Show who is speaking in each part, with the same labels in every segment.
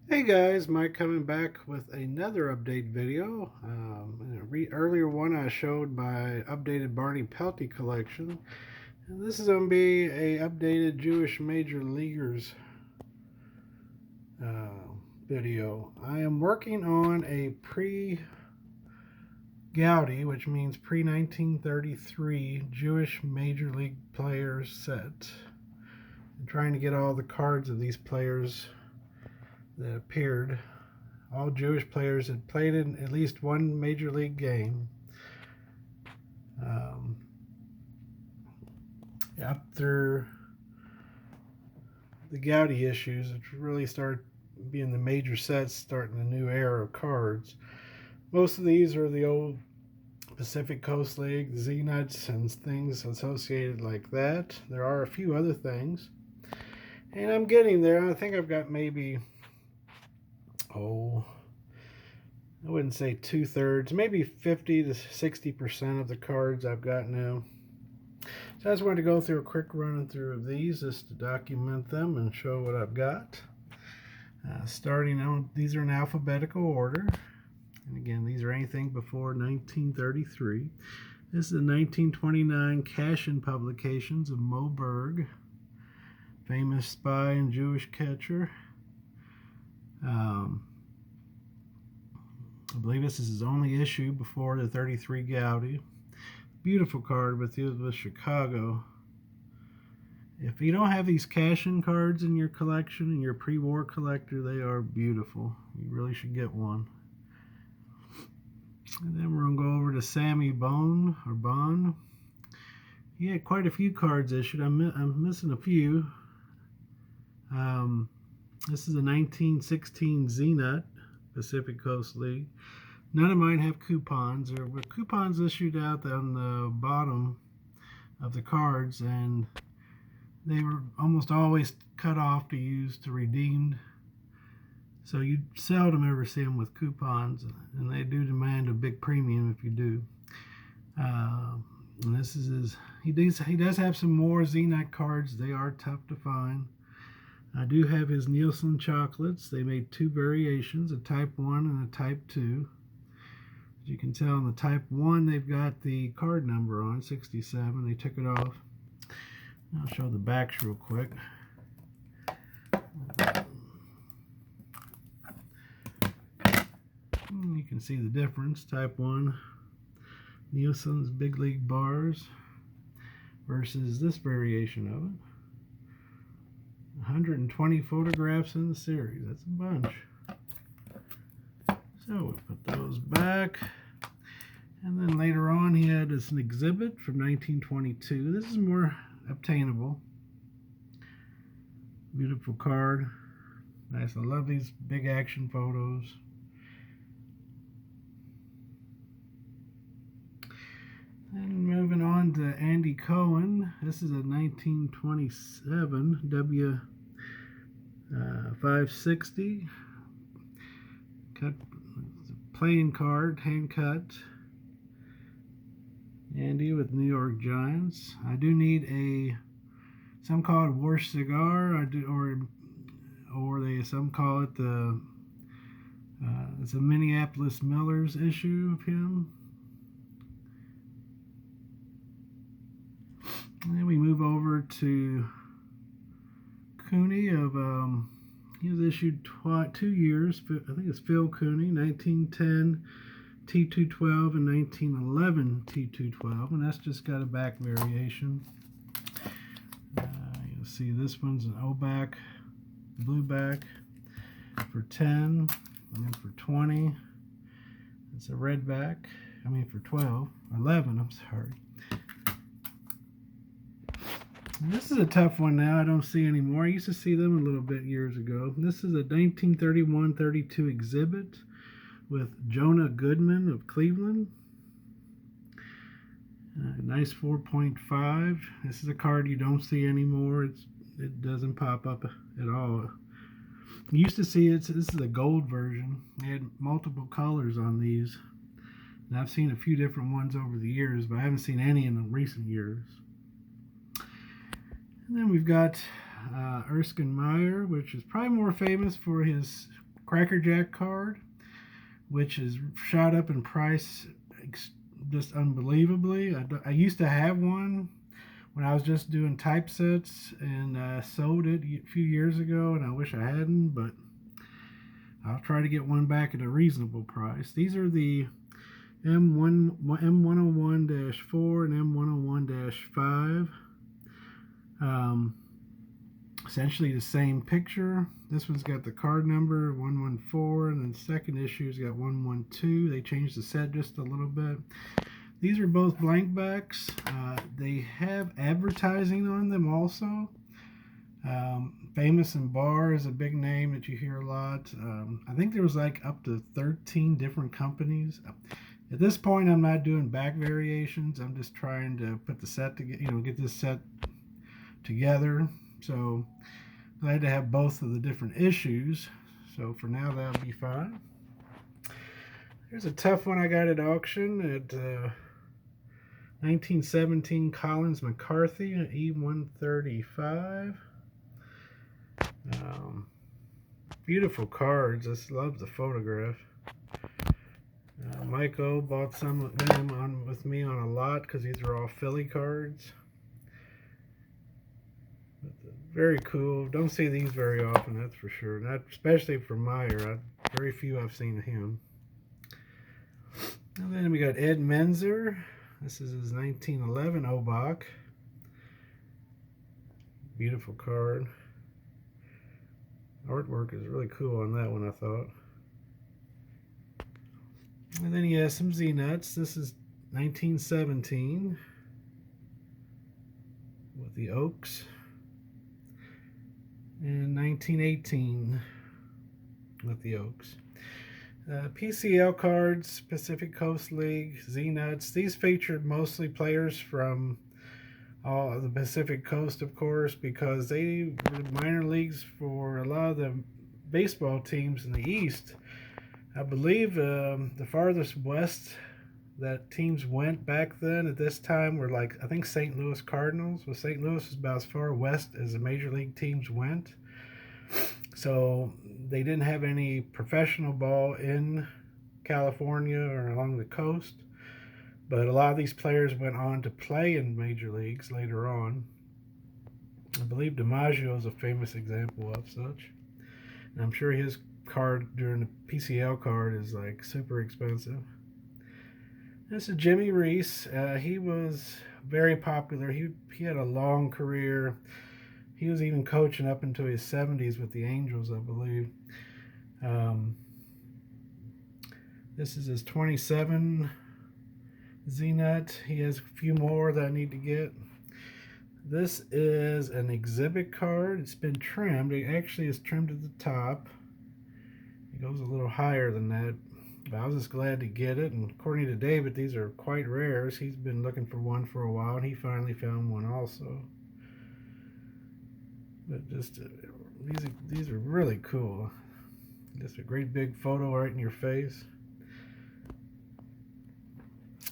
Speaker 1: Hey guys, Mike coming back with another update video. In a earlier one I showed my updated Barney Pelty collection. And this is going to be a updated Jewish Major Leaguers uh, video. I am working on a pre-Goudey, which means pre-1933 Jewish Major League players set. I'm trying to get all the cards of these players that appeared. All Jewish players had played in at least one major league game. Um, After the Goudey issues, which really started being the major sets, starting a new era of cards. Most of these are the old Pacific Coast League, the Z-Nuts, and things associated like that. There are a few other things. And I'm getting there. I think I've got maybe, I wouldn't say 2/3, maybe 50 to 60% of the cards I've got now. So I just wanted to go through a quick run through of these just to document them and show what I've got. Starting out, these are in alphabetical order. And again, these are anything before 1933. This is the 1929 cash-in publications of Mo Berg, famous spy and Jewish catcher. I believe this is his only issue before the 33 Goudey. Beautiful card with Chicago. If you don't have these cash-in cards in your collection and you're a pre-war collector, they are beautiful. You really should get one. And then we're going to go over to Sammy Bone. He had quite a few cards issued. I'm missing a few. This is a 1916 Z-Nut, Pacific Coast League. None of mine have coupons. There were coupons issued out on the bottom of the cards, and they were almost always cut off to use to redeem. So you seldom ever see them with coupons, and they do demand a big premium if you do. And this is his. He does have some more Z-Nut cards. They are tough to find. I do have his Nielsen chocolates. They made two variations, a Type 1 and a Type 2. As you can tell, in the Type 1, they've got the card number on 67. They took it off. I'll show the backs real quick. You can see the difference. Type 1, Nielsen's Big League Bars versus this variation of it. 120 photographs in the series. That's a bunch. So we put those back. And then later on, he had this an exhibit from 1922. This is more obtainable. Beautiful card. Nice. I love these big action photos. And moving on to Andy Cohen. This is a 1927 W 560. Cut, plain card, hand cut. Andy with New York Giants. I do need some call it Worst Cigar. Some call it it's a Minneapolis Millers issue of him. And then we move over to Cooney he was issued 2 years. I think it's Phil Cooney, 1910 T212 and 1911 T212, and that's just got a back variation. You'll see this one's an O-back, blue back for 10, and then for 20, it's a red back. For 12, 11, I'm sorry. And this is a tough one now. I don't see anymore. I used to see them a little bit years ago. This is a 1931-32 exhibit with Jonah Goodman of Cleveland. Nice 4.5. This is a card you don't see anymore. It doesn't pop up at all. You used to see it. This is a gold version. They had multiple colors on these. And I've seen a few different ones over the years, but I haven't seen any in the recent years. And then we've got Erskine Meyer, which is probably more famous for his Cracker Jack card, which has shot up in price just unbelievably. I used to have one when I was just doing typesets, and sold it a few years ago, and I wish I hadn't, but I'll try to get one back at a reasonable price. These are the M101-4 and M101-5. Essentially the same picture. This one's got the card number 114, and then the second issue's got 112. They changed the set just a little bit. These are both blank backs. They have advertising on them also. Famous and Bar is a big name that you hear a lot. I think there was like up to 13 different companies. At this point, I'm not doing back variations. I'm just trying to put the set together, get this set together. So glad to have both of the different issues. So for now, that'll be fine. Here's a tough one I got at auction at 1917 Collins McCarthy, an E135. Beautiful cards. Just love the photograph. Mike O bought some of them with me on a lot because these are all Philly cards. Very cool. Don't see these very often, that's for sure. Not especially for Meyer. Very few I've seen him. And then we got Ed Menzer. This is his 1911 Obach. Beautiful card. Artwork is really cool on that one, I thought. And then he has some Z-Nuts. This is 1917 with the Oaks. And 1918 with the Oaks. PCL cards, Pacific Coast League, Z-Nuts. These featured mostly players from the Pacific Coast, of course, because they were minor leagues for a lot of the baseball teams in the East. I believe the farthest west that teams went back then at this time were like, I think St. Louis Cardinals. Well, St. Louis was about as far west as the major league teams went. So they didn't have any professional ball in California or along the coast. But a lot of these players went on to play in major leagues later on. I believe DiMaggio is a famous example of such. And I'm sure his card during the PCL card is like super expensive. This is Jimmy Reese. He was very popular. He had a long career. He was even coaching up into his 70s with the Angels, I believe. This is his 27 Z-Nut. He has a few more that I need to get. This is an exhibit card. It's been trimmed. It actually is trimmed at the top. It goes a little higher than that. But I was just glad to get it. And according to David, these are quite rare. He's been looking for one for a while, and he finally found one also. But just these are really cool. Just a great big photo right in your face.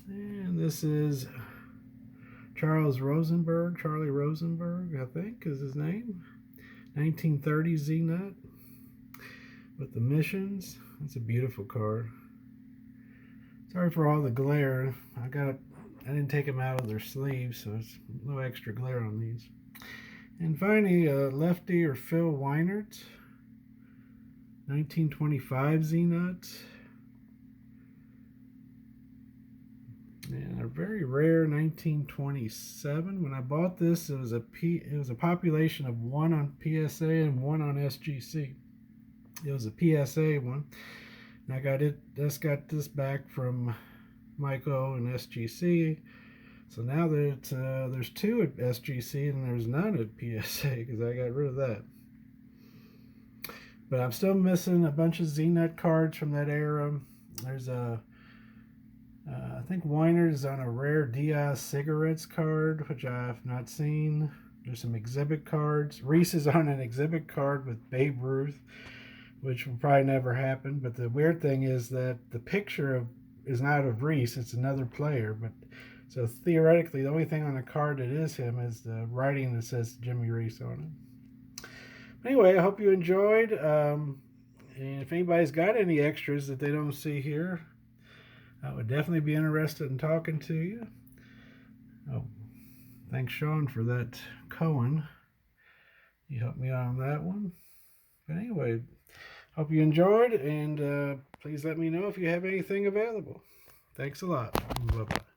Speaker 1: And this is Charlie Rosenberg, I think is his name. 1930 Z-Nut with the missions. It's a beautiful card. Sorry for all the glare. I didn't take them out of their sleeves, so it's no extra glare on these. And finally, Lefty or Phil Weinert, 1925 Z-Nut. And a very rare 1927. When I bought this, it was a population of 1 on PSA and 1 on SGC. It was a PSA one. And I got this back from Mike O and SGC. So now there's 2 at SGC and there's none at PSA because I got rid of that. But I'm still missing a bunch of Z-Nut cards from that era. There's I think Weiner is on a rare Diaz cigarettes card, which I have not seen. There's some exhibit cards. Reese is on an exhibit card with Babe Ruth, which will probably never happen. But the weird thing is that the picture is not of Reese; it's another player. But so theoretically, the only thing on the card that is him is the writing that says Jimmy Reese on it. Anyway, I hope you enjoyed. And if anybody's got any extras that they don't see here, I would definitely be interested in talking to you. Oh, thanks, Sean, for that Cohen. You helped me out on that one. But anyway, hope you enjoyed, and please let me know if you have anything available. Thanks a lot. Bye-bye.